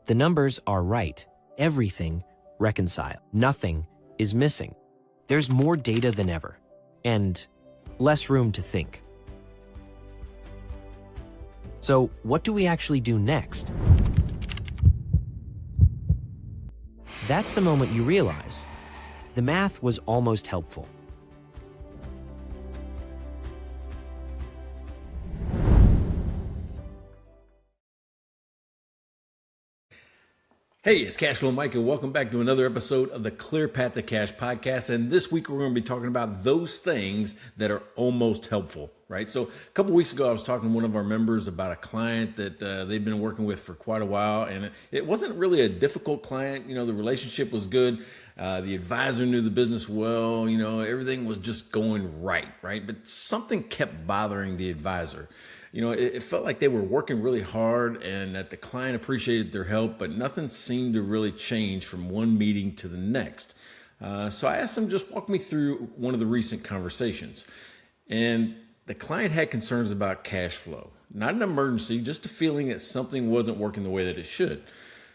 The numbers are right. Everything reconciled. Nothing is missing. There's more data than ever, and less room to think. So, what do we actually do next? That's the moment you realize the math was almost helpful. Hey, it's Cashflow Mike, and welcome back to another episode of the Clear Path to Cash podcast. And this week we're going to be talking about those things that are almost helpful, right? So a couple weeks ago, I was talking to one of our members about a client that they've been working with for quite a while, and it wasn't really a difficult client. You know, the relationship was good. The advisor knew the business well. You know, everything was just going right? But something kept bothering the advisor. You know, it felt like they were working really hard and that the client appreciated their help, but nothing seemed to really change from one meeting to the next. So I asked them to just walk me through one of the recent conversations. And the client had concerns about cash flow, not an emergency, just a feeling that something wasn't working the way that it should.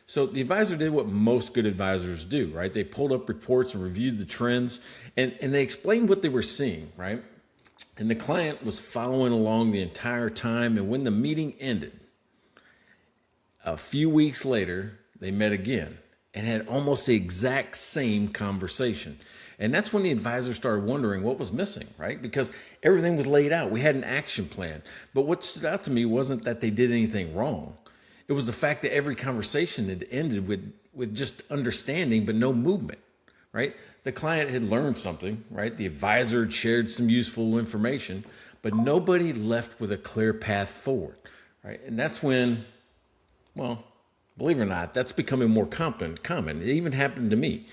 So the advisor did what most good advisors do, right? They pulled up reports and reviewed the trends, and they explained what they were seeing, right? And the client was following along the entire time. And when the meeting ended, a few weeks later, they met again and had almost the exact same conversation. And that's when the advisor started wondering what was missing, right? Because everything was laid out. We had an action plan. But what stood out to me wasn't that they did anything wrong. It was the fact that every conversation had ended with just understanding, but no movement, right? The client had learned something, right? The advisor had shared some useful information, but nobody left with a clear path forward, right? And that's when, well, believe it or not, that's becoming more common. It even happened to me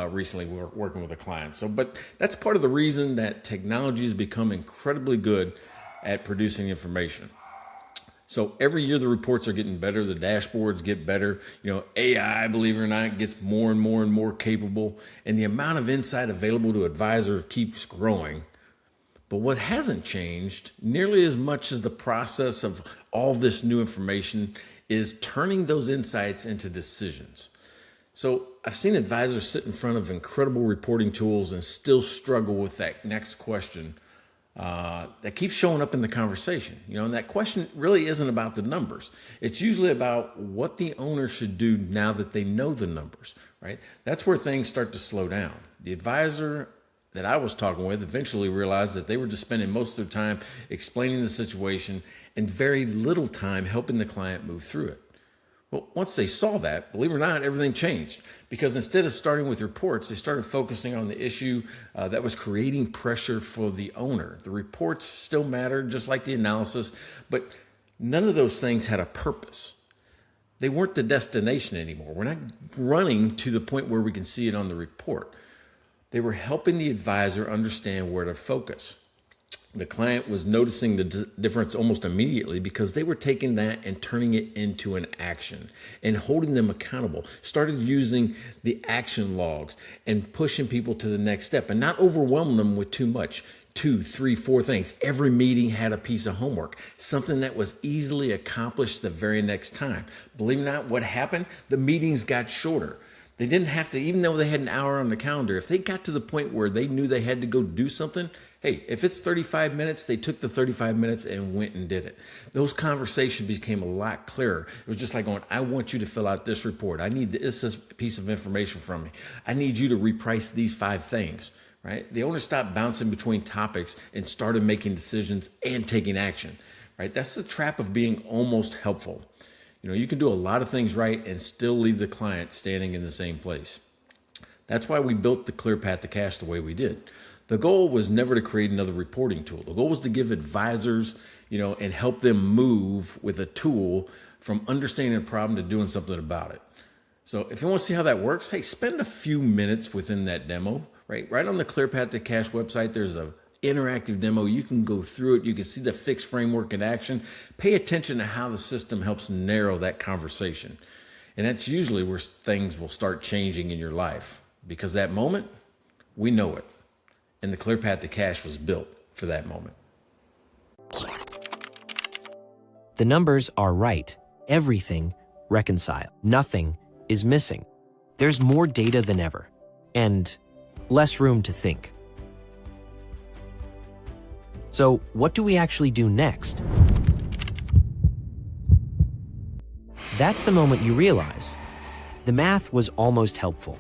recently. We were working with a client. But that's part of the reason that technology has become incredibly good at producing information. So every year the reports are getting better, the dashboards get better. You know, AI, believe it or not, gets more and more and more capable, and the amount of insight available to advisor keeps growing. But what hasn't changed nearly as much as the process of all this new information is turning those insights into decisions. So I've seen advisors sit in front of incredible reporting tools and still struggle with that next question that keeps showing up in the conversation. You know, and that question really isn't about the numbers. It's usually about what the owner should do now that they know the numbers, right? That's where things start to slow down. The advisor that I was talking with eventually realized that they were just spending most of their time explaining the situation and very little time helping the client move through it. Well, once they saw that, believe it or not, everything changed, because instead of starting with reports, they started focusing on the issue that was creating pressure for the owner. The reports still mattered, just like the analysis, but none of those things had a purpose. They weren't the destination anymore. We're not running to the point where we can see it on the report. They were helping the advisor understand where to focus. The client was noticing the difference almost immediately because they were taking that and turning it into an action and holding them accountable, started using the action logs and pushing people to the next step and not overwhelming them with too much. 2, 3, 4 things. Every meeting had a piece of homework, something that was easily accomplished the very next time. Believe it or not, what happened? The meetings got shorter. They didn't have to, even though they had an hour on the calendar, if they got to the point where they knew they had to go do something, hey, if it's 35 minutes, they took the 35 minutes and went and did it. Those conversations became a lot clearer. It was just like going, I want you to fill out this report. I need this piece of information from me. I need you to reprice these 5 things, right? The owner stopped bouncing between topics and started making decisions and taking action, right? That's the trap of being almost helpful. You know, you can do a lot of things right and still leave the client standing in the same place. That's why we built the Clear Path to Cash the way we did. The goal was never to create another reporting tool. The goal was to give advisors, and help them move with a tool from understanding a problem to doing something about it. So if you want to see how that works, hey, spend a few minutes within that demo, right? Right on the Clear Path to Cash website, there's a interactive demo. You can go through it. You can see the fixed framework in action. Pay attention to how the system helps narrow that conversation. And that's usually where things will start changing in your life, because that moment, we know it. And the Clear Path to Cash was built for that moment. The numbers are right. Everything reconcile. Nothing is missing. There's more data than ever, and less room to think. So, what do we actually do next? That's the moment you realize the math was almost helpful.